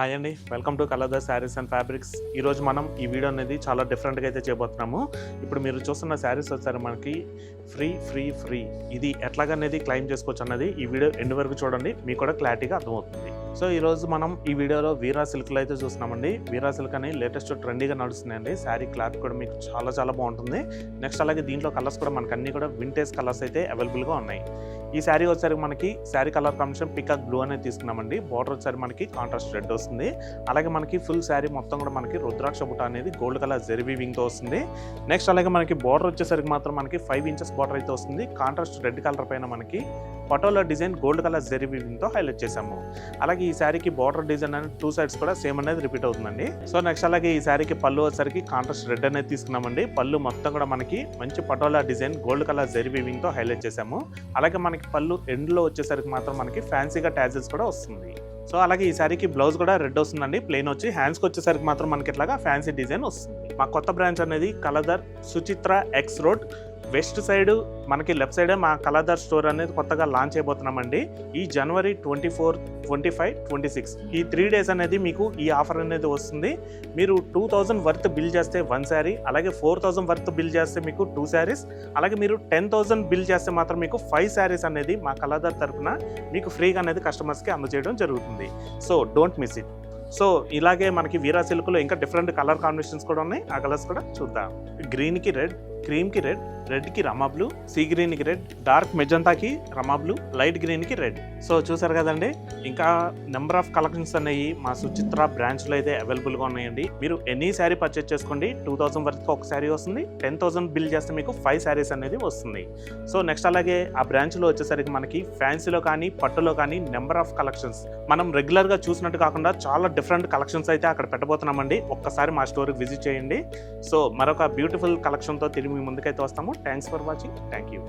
Hi అండి, welcome to colours saris and fabrics. ఈరోజు మనం ఈ వీడియో అనేది చాలా డిఫరెంట్గా అయితే చేయబోతున్నాము. ఇప్పుడు మీరు చూస్తున్న శారీస్ వచ్చారు మనకి ఫ్రీ. ఇది ఎట్లాగనేది క్లెయిమ్ చేసుకోవచ్చు అన్నది ఈ వీడియో ఎండ్ వరకు చూడండి, మీకు కూడా క్లారిటీగా అర్థమవుతుంది. సో ఈరోజు మనం ఈ వీడియోలో వీరా సిల్క్లో అయితే చూస్తున్నామండి. వీరా సిల్క్ అని లేటెస్ట్ ట్రెండీగా నడుస్తుందండి. శారీ క్లాత్ కూడా మీకు చాలా బాగుంటుంది. నెక్స్ట్ అలాగే దీంట్లో కలర్స్ కూడా మనకు అన్ని కూడా వింటేజ్ కలర్స్ అయితే అవైలబుల్గా ఉన్నాయి. ఈ శారీ వచ్చేసరికి మనకి sari colour combination peacock blue అనేది తీసుకున్నామండి. బార్డర్ వచ్చేసరికి మనకి కాంట్రాస్ట్ రెడ్ వస్తుంది. అలాగే మనకి ఫుల్ శారీ మొత్తం కూడా మనకి రుద్రాక్ష బుట్ట అనేది గోల్డ్ కలర్ జెరీ వీవింగ్తో వస్తుంది. నెక్స్ట్ అలాగే మనకి బార్డర్ వచ్చేసరికి మాత్రం మనకి 5 ఇంచెస్ బార్డర్ అయితే వస్తుంది. కాంట్రాస్ట్ రెడ్ కలర్ పైన మనకి patola design gold colour zari వీవింగ్తో హైలైట్ చేసాము. అలాగే ఈ శారీకి బార్డర్ డిజైన్ అనేది 2 సైడ్స్ కూడా సేమ్ అనేది రిపీట్ అవుతుందండి. సో నెక్స్ట్ అలాగే ఈ శారీకి పళ్ళు వచ్చేసరికి కాంట్రాస్ట్ రెడ్ అనేది తీసుకున్నామండి. పళ్ళు మొత్తం కూడా మనకి మంచి patola design gold colour zari వీవింగ్తో హైలైట్ చేసాము. అలాగే మనకి పళ్ళు ఎండ్లో వచ్చేసరికి మాత్రం మనకి ఫ్యాన్సీగా ట్యాజెస్ కూడా వస్తుంది. సో అలాగే ఈ శారీకి బ్లౌజ్ కూడా రెడ్ వస్తుందండి. ప్లెయిన్ వచ్చి హ్యాండ్స్కి వచ్చేసరికి మాత్రం మనకి ఇట్లాగా ఫ్యాన్సీ డిజైన్ వస్తుంది. మా కొత్త బ్రాంచ్ అనేది Kaladhar Suchitra X road west side మనకి లెఫ్ట్ సైడే మా కలదర్ స్టోర్ అనేది కొత్తగా లాంచ్ అయిపోతున్నామండి. ఈ జనవరి 24, 25, 26 ఈ 3 days అనేది మీకు ఈ ఆఫర్ అనేది వస్తుంది. మీరు 2000 వర్త్ బిల్ చేస్తే 1 శారీ, అలాగే 4000 వర్త్ బిల్ చేస్తే మీకు 2 శారీస్, అలాగే మీరు 10,000 బిల్ చేస్తే మాత్రం మీకు 5 శారీస్ అనేది మా కలదర్ తరఫున మీకు ఫ్రీగా అనేది కస్టమర్స్కి అందజేయడం జరుగుతుంది. So don't miss it. So ఇలాగే మనకి వీరా సిల్క్లో ఇంకా డిఫరెంట్ కలర్ కాంబినేషన్స్ కూడా ఉన్నాయి. ఆ కలర్స్ కూడా చూద్దాం. గ్రీన్కి రెడ్, క్రీమ్కి రెడ్, రెడ్కి రమా బ్లూ, సీ గ్రీన్కి రెడ్, డార్క్ మెజంతాకి రమా బ్లూ, లైట్ గ్రీన్కి రెడ్. సో చూసారు కదండి, ఇంకా నెంబర్ ఆఫ్ కలెక్షన్స్ అనేవి మా సుచిత్ర బ్రాంచ్లో అయితే అవైలబుల్గా ఉన్నాయండి. మీరు ఎనీ శారీ పర్చేస్ చేసుకోండి. 2000 వరకు ఒక శారీ వస్తుంది. 10,000 బిల్ చేస్తే మీకు 5 శారీస్ అనేది వస్తుంది. సో నెక్స్ట్ అలాగే ఆ బ్రాంచ్లో వచ్చేసరికి మనకి ఫ్యాన్సీలో కానీ పట్టులో కానీ నెంబర్ ఆఫ్ కలెక్షన్స్ మనం రెగ్యులర్గా చూసినట్టు కాకుండా చాలా డిఫరెంట్ కలెక్షన్స్ అయితే అక్కడ పెట్టబోతున్నామండి. ఒక్కసారి మా స్టోర్కి విజిట్ చేయండి. సో మరొక బ్యూటిఫుల్ కలెక్షన్తో తిరిగి మీ ముందుకైతే వస్తాము. Thanks for watching. Thank you.